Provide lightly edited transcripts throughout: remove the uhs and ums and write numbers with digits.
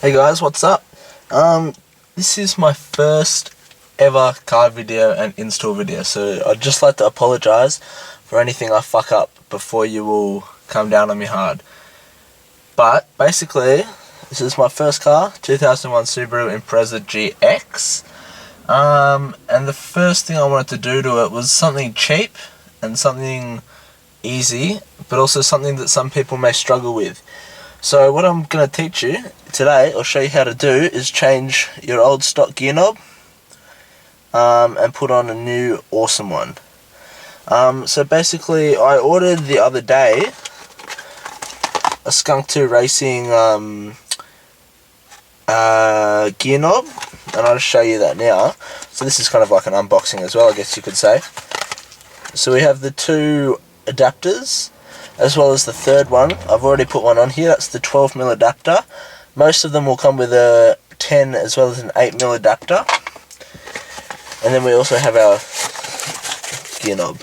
Hey guys, what's up? This is my first ever car video and install video, so I'd just like to apologise for anything I fuck up before you will come down on me hard. But basically, this is my first car, 2001 Subaru Impreza GX, and the first thing I wanted to do to it was something cheap and something easy, but also something that some people may struggle with. So what I'm going to teach you today, or show you how to do, is change your old stock gear knob and put on a new awesome one. So basically, I ordered the other day a Skunk Racing gear knob, and I'll just show you that now. So this is kind of like an unboxing as well, I guess you could say. So we have the two adapters, as well as the third one. I've already put one on here. That's the 12mm adapter. Most of them will come with a 10 as well as an 8mm adapter. And then we also have our gear knob,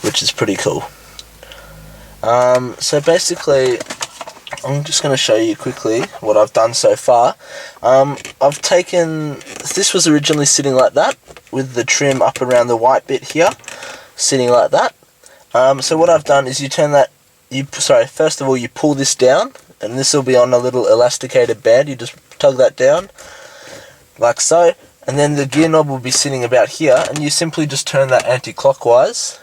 which is pretty cool. So basically, I'm just going to show you quickly what I've done so far. I've taken, this was originally sitting like that, with the trim up around the white bit here, sitting like that. So what I've done is you turn that, first of all you pull this down, and this will be on a little elasticated band. You just tug that down, like so, and then the gear knob will be sitting about here, and you simply just turn that anti-clockwise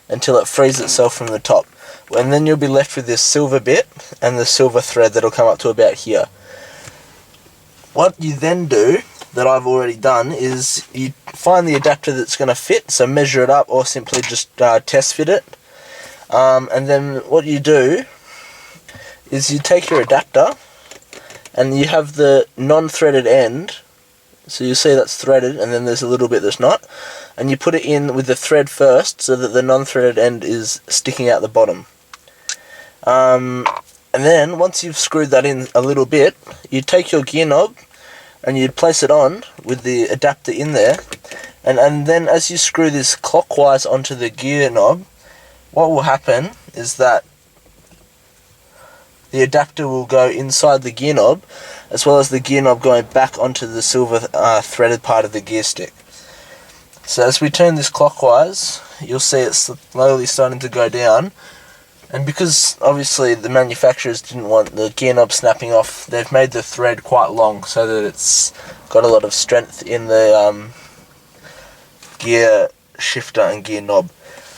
until it frees itself from the top. And then you'll be left with this silver bit, and the silver thread that'll come up to about here. What you then do, that I've already done, is you find the adapter that's going to fit, so measure it up or simply just test fit it, and then what you do is you take your adapter and you have the non-threaded end, so you see that's threaded and then there's a little bit that's not, and you put it in with the thread first so that the non-threaded end is sticking out the bottom. And then once you've screwed that in a little bit, you take your gear knob and you'd place it on with the adapter in there, and then as you screw this clockwise onto the gear knob, what will happen is that the adapter will go inside the gear knob, as well as the gear knob going back onto the silver threaded part of the gear stick. So as we turn this clockwise, you'll see it's slowly starting to go down. And because obviously the manufacturers didn't want the gear knob snapping off, they've made the thread quite long so that it's got a lot of strength in the gear shifter and gear knob.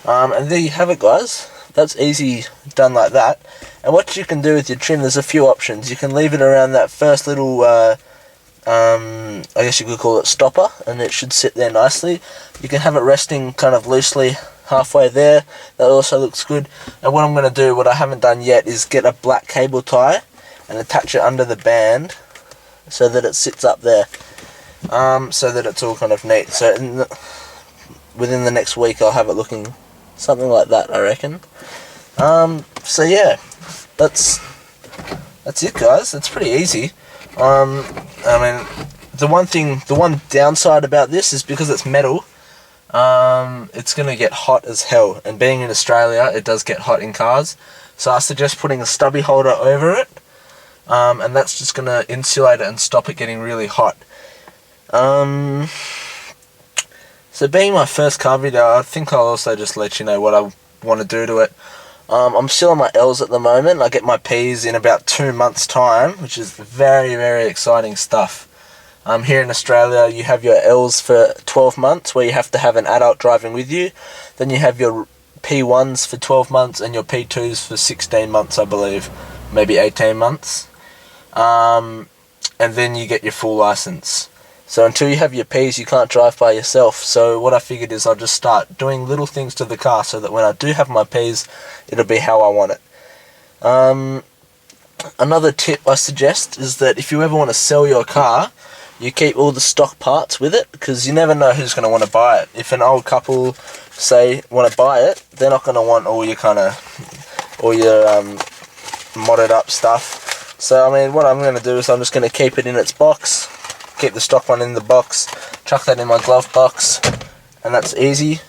And there you have it, guys. That's easy done like that. And what you can do with your trim, there's a few options. You can leave it around that first little, I guess you could call it stopper, and it should sit there nicely. You can have it resting kind of loosely halfway there. That also looks good. And what I'm going to do, what I haven't done yet, is get a black cable tie and attach it under the band so that it sits up there, so that it's all kind of neat. So within the next week I'll have it looking something like that, I reckon. So yeah, that's it, guys. It's pretty easy. I mean, the one downside about this is because it's metal, it's going to get hot as hell, and being in Australia, it does get hot in cars, so I suggest putting a stubby holder over it, and that's just going to insulate it and stop it getting really hot. So being my first car video, I think I'll also just let you know what I want to do to it. I'm still on my L's at the moment. I get my P's in about 2 months' time, which is very, very exciting stuff. Here in Australia, you have your L's for 12 months, where you have to have an adult driving with you. Then you have your P1s for 12 months, and your P2s for 16 months, I believe. Maybe 18 months. And then you get your full license. So until you have your P's, you can't drive by yourself. So what I figured is I'll just start doing little things to the car so that when I do have my P's, it'll be how I want it. Another tip I suggest is that if you ever want to sell your car, you keep all the stock parts with it, because you never know who's going to want to buy it. If an old couple, say, want to buy it, they're not going to want all your modded up stuff. So I mean, what I'm going to do is I'm just going to keep it in its box, keep the stock one in the box, chuck that in my glove box, and that's easy.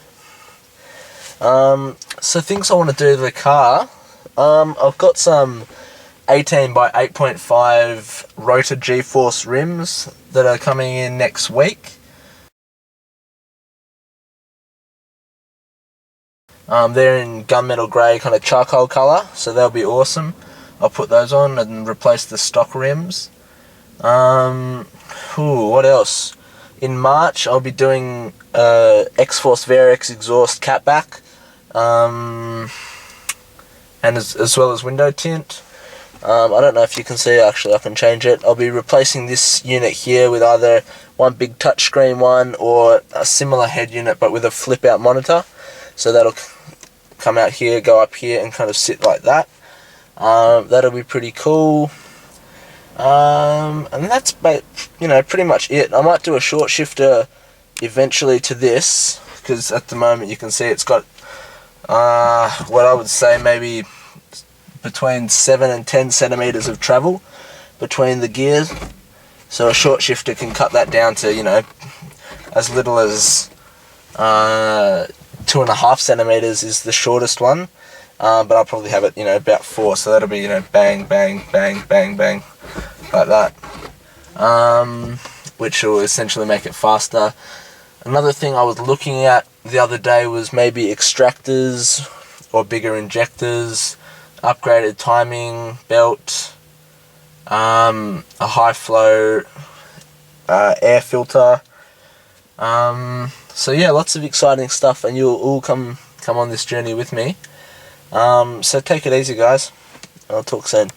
So things I want to do to the car, I've got some 18 by 8.5 rotor G-force rims that are coming in next week. They're in gunmetal grey, kind of charcoal colour, so they'll be awesome. I'll put those on and replace the stock rims. What else? In March, I'll be doing X-Force Varex exhaust catback, and as well as window tint. I don't know if you can see, actually I can change it. I'll be replacing this unit here with either one big touchscreen one or a similar head unit but with a flip out monitor. So that'll come out here, go up here and kind of sit like that. That'll be pretty cool. And that's pretty much it. I might do a short shifter eventually to this, because at the moment you can see it's got what I would say maybe between 7 and 10 centimeters of travel between the gears. So a short shifter can cut that down to, as little as 2.5 centimeters is the shortest one. But I'll probably have it, about 4. So that'll be, bang, bang, bang, bang, bang, like that. Which will essentially make it faster. Another thing I was looking at the other day was maybe extractors or bigger injectors, upgraded timing belt, a high flow air filter. So yeah, lots of exciting stuff, and you'll all come on this journey with me. So take it easy, guys. I'll talk soon.